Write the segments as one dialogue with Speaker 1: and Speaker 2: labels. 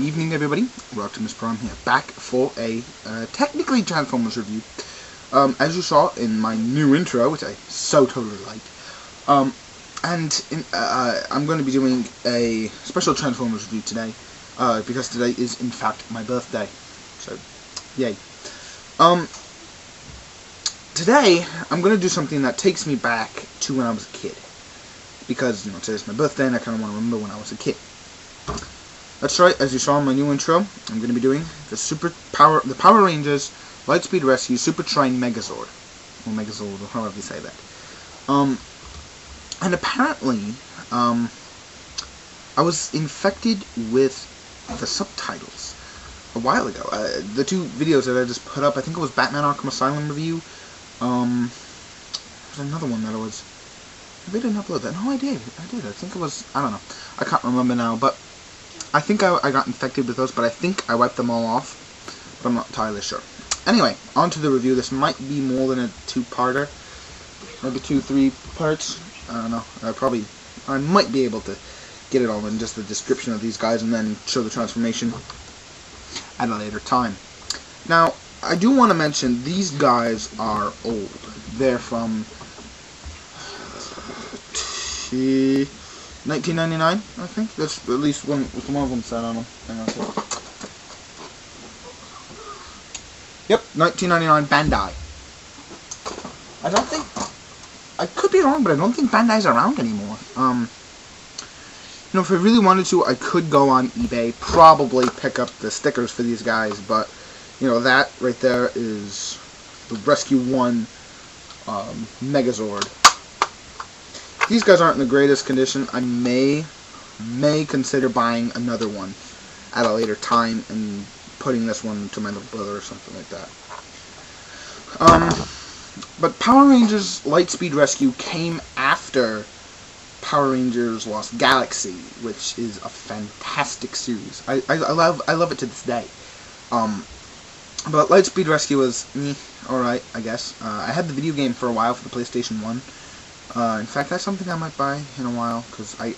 Speaker 1: evening, everybody. Optimus Prime here, back for a technically Transformers review. As you saw in my new intro, which I so totally like, I'm going to be doing a special Transformers review today, because today is in fact my birthday. So, yay. Today I'm going to do something that takes me back to when I was a kid, because today's my birthday and I kind of want to remember when I was a kid. That's right, as you saw in my new intro, I'm going to be doing the Power Rangers Lightspeed Rescue Super Train Megazord. Or Megazord, or however you say that. And apparently, I was infected with the subtitles a while ago. The two videos that I just put up, I think it was Batman Arkham Asylum review. There's another one that I was... I didn't upload that. No, I did. I think it was... I don't know. I can't remember now, but... I think I got infected with those, but I think I wiped them all off, but I'm not entirely sure. Anyway, on to the review. This might be more than a two-parter, maybe 2-3 parts. I don't know. I might be able to get it all in just the description of these guys and then show the transformation at a later time. Now, I do want to mention these guys are old. They're from 1999, I think. That's at least one of them said on them. Hang on a second. Yep, 1999 Bandai. I don't think... I could be wrong, but I don't think Bandai's around anymore. If I really wanted to, I could go on eBay, probably pick up the stickers for these guys, but, that right there is the Rescue 1 Megazord. These guys aren't in the greatest condition. I may consider buying another one at a later time and putting this one to my little brother or something like that. But Power Rangers Lightspeed Rescue came after Power Rangers Lost Galaxy, which is a fantastic series. I love it to this day. But Lightspeed Rescue was alright, I guess. I had the video game for a while for the PlayStation 1. In fact, that's something I might buy in a while, because it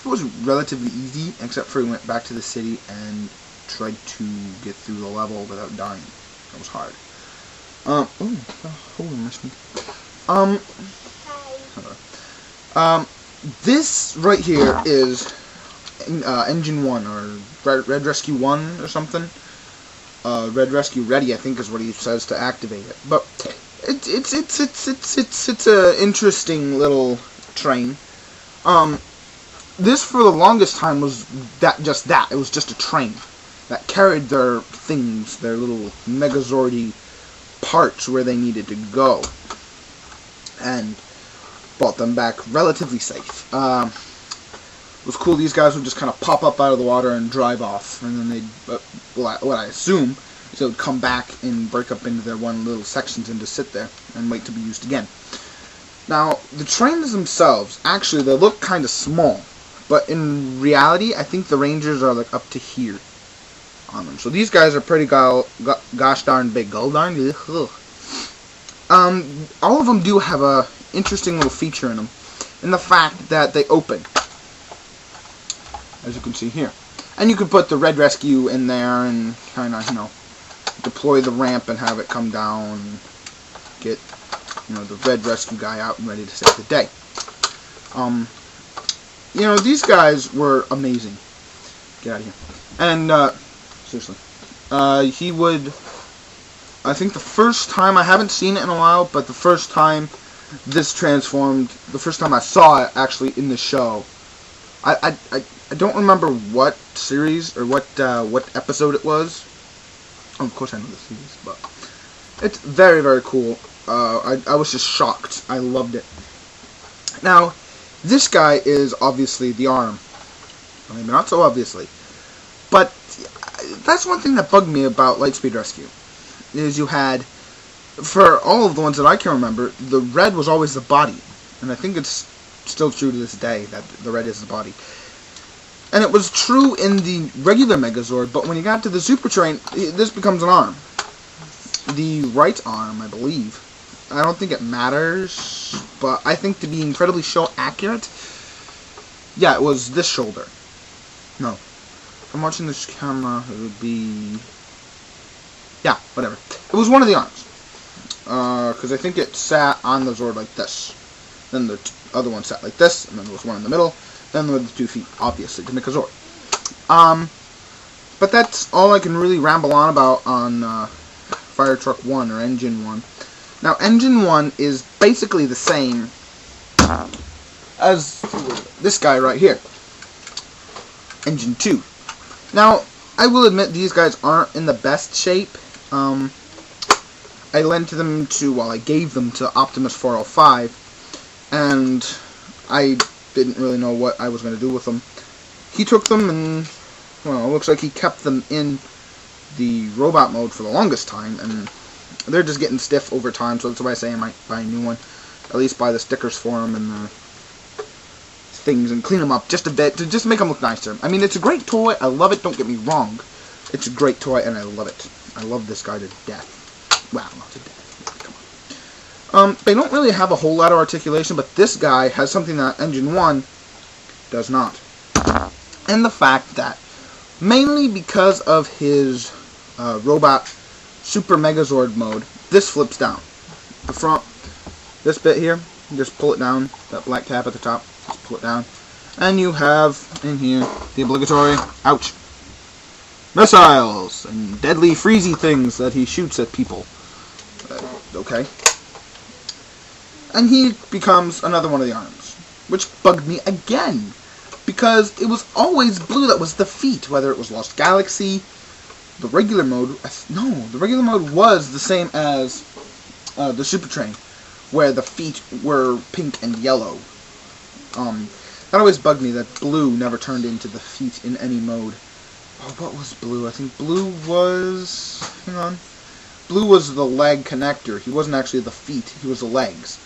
Speaker 1: was relatively easy, except for we went back to the city and tried to get through the level without dying. That was hard. Hold on, missed me. This right here is Engine 1, or Red Rescue 1 or something. Red Rescue Ready, I think, is what he says to activate it. But it's a interesting little train. This for the longest time was just that. It was just a train that carried their things, their little Megazordy parts where they needed to go, and brought them back relatively safe. It was cool. These guys would just kind of pop up out of the water and drive off, and then they'd, what I assume, is they would come back and break up into their one little sections and just sit there and wait to be used again. Now, the trains themselves, actually, they look kind of small, but in reality, I think the Rangers are like up to here on them. So these guys are pretty gosh darn big. All of them do have a interesting little feature in them, in the fact that they open, as you can see here. And you could put the Red Rescue in there and kind of, deploy the ramp and have it come down and get, the Red Rescue guy out and ready to save the day. These guys were amazing. Get out of here. And, seriously. He would... I think the first time... I haven't seen it in a while, but the first time this transformed... The first time I saw it, actually, in the show... I don't remember what series, or what episode it was. Oh, of course I know the series, but... It's very, very cool. I was just shocked. I loved it. Now, this guy is obviously the arm. I mean, not so obviously. But that's one thing that bugged me about Lightspeed Rescue. Is you had, for all of the ones that I can remember, the red was always the body. And I think it's still true to this day that the red is the body. And it was true in the regular Megazord, but when you got to the Super Train, this becomes an arm. The right arm, I believe. I don't think it matters, but I think to be incredibly show accurate, yeah, it was this shoulder. No. if I'm watching this camera, it would be, yeah, whatever. It was one of the arms, because I think it sat on the Zord like this. Then the other one sat like this, and then there was one in the middle. Then there were the 2 feet, obviously, to make a Zord. But that's all I can really ramble on about on Fire Truck 1 or Engine 1. Now, Engine 1 is basically the same as this guy right here, Engine 2. Now, I will admit these guys aren't in the best shape. I lent them to, well, I gave them to Optimus 405, and I didn't really know what I was going to do with them. He took them, and, well, it looks like he kept them in the robot mode for the longest time, and they're just getting stiff over time, so that's why I say I might buy a new one. At least buy the stickers for them and the things and clean them up just a bit to just make them look nicer. I mean, it's a great toy. I love it. Don't get me wrong. It's a great toy, and I love it. I love this guy to death. Wow, not to death. Come on. They don't really have a whole lot of articulation, but this guy has something that Engine 1 does not. And the fact that, mainly because of his robot Super Megazord mode, this flips down. The front, this bit here, just pull it down, that black tab at the top, just pull it down. And you have, in here, the obligatory, ouch, missiles and deadly freezy things that he shoots at people. Okay. And he becomes another one of the arms, which bugged me again, because it was always blue that was the feet, whether it was Lost Galaxy, the regular mode, no, the regular mode was the same as the Super Train, where the feet were pink and yellow. That always bugged me that blue never turned into the feet in any mode. Oh, what was blue? I think blue was, hang on, blue was the leg connector. He wasn't actually the feet, he was the legs.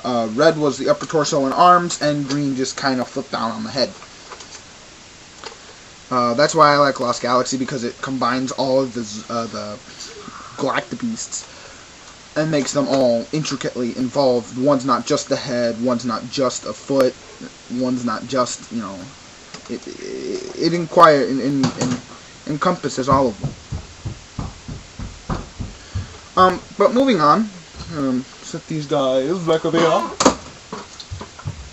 Speaker 1: Red was the upper torso and arms, and green just kind of flipped down on the head. That's why I like Lost Galaxy, because it combines all of the Galactabeasts and makes them all intricately involved. One's not just the head, one's not just a foot, one's not just, you know, it encompasses all of them. But moving on, set these guys back over here.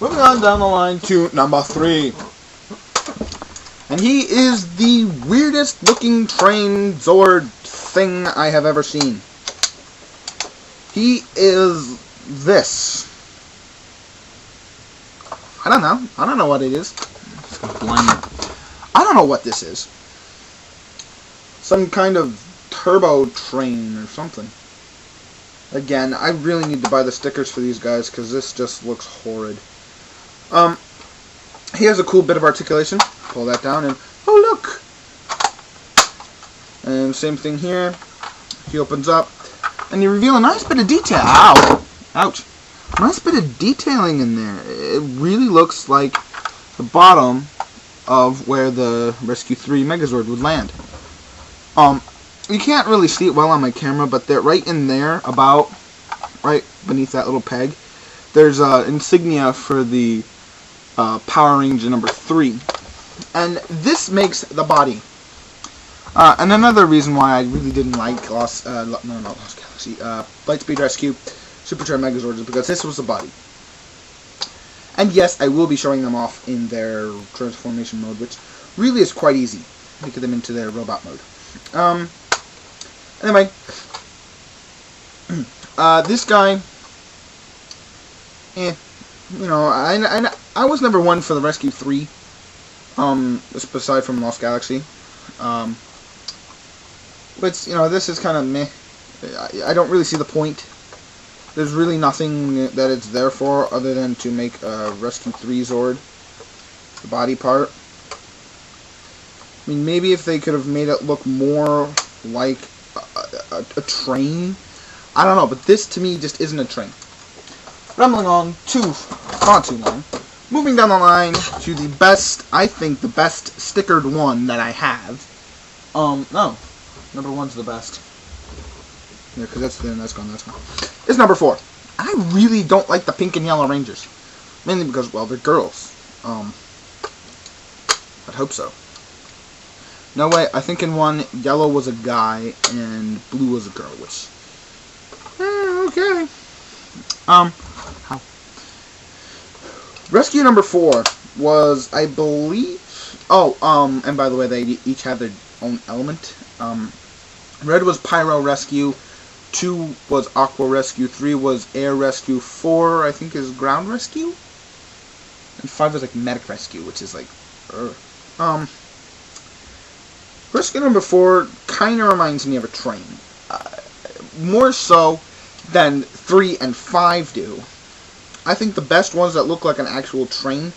Speaker 1: Moving on down the line to number 3. And he is the weirdest looking train Zord thing I have ever seen. He is this. I don't know. I don't know what it is. It's blind. I don't know what this is. Some kind of turbo train or something. Again, I really need to buy the stickers for these guys because this just looks horrid. He has a cool bit of articulation. Pull that down and, oh look! And same thing here. He opens up and you reveal a nice bit of detail. Ow! Ouch. Nice bit of detailing in there. It really looks like the bottom of where the Rescue 3 Megazord would land. You can't really see it well on my camera, but they're right in there, about right beneath that little peg. There's insignia for the Power Ranger number 3. And this makes the body. And another reason why I really didn't like Lost Galaxy, Lightspeed Rescue, Super Train Megazord, is because this was the body. And yes, I will be showing them off in their transformation mode, which really is quite easy. Making them into their robot mode. Anyway, this guy, you know, I was never one for the Rescue 3, aside from Lost Galaxy, but, you know, this is kind of meh. I don't really see the point. There's really nothing that it's there for other than to make a Rescue 3 Zord, the body part. I mean, maybe if they could have made it look more like a train. I don't know, but this to me just isn't a train. Rambling on not too long. Moving down the line to the best, I think the best stickered one that I have. No, number 1's the best. Yeah, because that's gone. It's number 4. I really don't like the pink and yellow Rangers. Mainly because, well, they're girls. I'd hope so. No, wait, I think in one, yellow was a guy and blue was a girl, which... okay. How? Rescue number 4 was, I believe... Oh, and by the way, they each have their own element. Red was Pyro Rescue, 2 was Aqua Rescue, 3 was Air Rescue, 4, I think, is Ground Rescue? And 5 is, like, Medic Rescue, which is, like... Rescue number 4 kind of reminds me of a train. More so than 3 and 5 do. I think the best ones that look like an actual train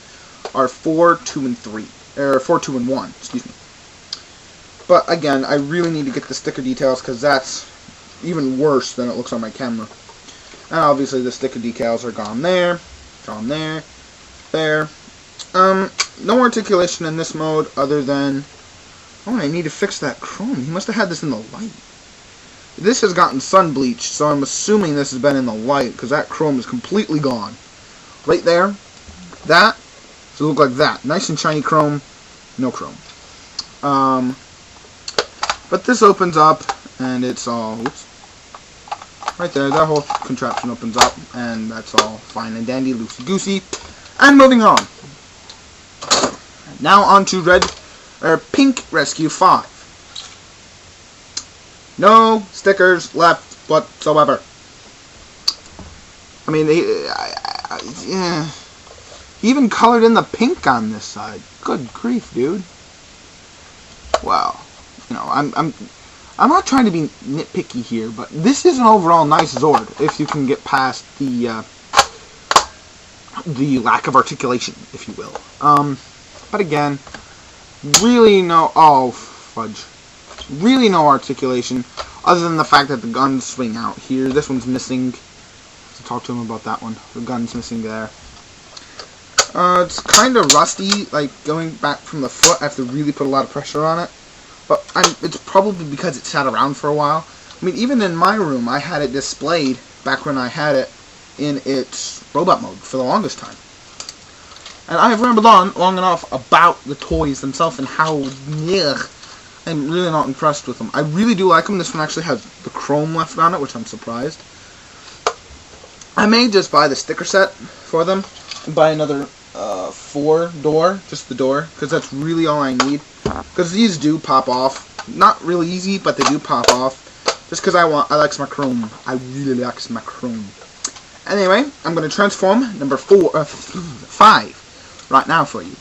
Speaker 1: are 4, 2, and 3. Or 4, 2, and 1, excuse me. But again, I really need to get the sticker details because that's even worse than it looks on my camera. And obviously the sticker decals are gone there, there. No articulation in this mode other than... Oh, I need to fix that chrome. He must have had this in the light. This has gotten sun bleached, so I'm assuming this has been in the light, because that chrome is completely gone. Right there, that, so it look like that. Nice and shiny chrome, no chrome. But this opens up, and it's all, oops. Right there, that whole contraption opens up, and that's all fine and dandy, loosey-goosey. And moving on. Now on to Pink Rescue 5. No stickers left whatsoever. I mean, yeah. He even colored in the pink on this side. Good grief, dude. Wow. You know, I'm not trying to be nitpicky here, but this is an overall nice Zord if you can get past the lack of articulation, if you will. But again, really no... Oh, fudge. Really no articulation, other than the fact that the guns swing out here. This one's missing. So talk to him about that one. The gun's missing there. It's kind of rusty, like going back from the foot. I have to really put a lot of pressure on it. But it's probably because it sat around for a while. I mean, even in my room, I had it displayed back when I had it in its robot mode for the longest time. And I have rambled on long enough about the toys themselves and how... Ugh, I'm really not impressed with them. I really do like them. This one actually has the chrome left on it, which I'm surprised. I may just buy the sticker set for them and buy another 4-door, just the door, because that's really all I need. Because these do pop off. Not really easy, but they do pop off. Just because I like my chrome. I really like my chrome. Anyway, I'm going to transform number 5 right now for you.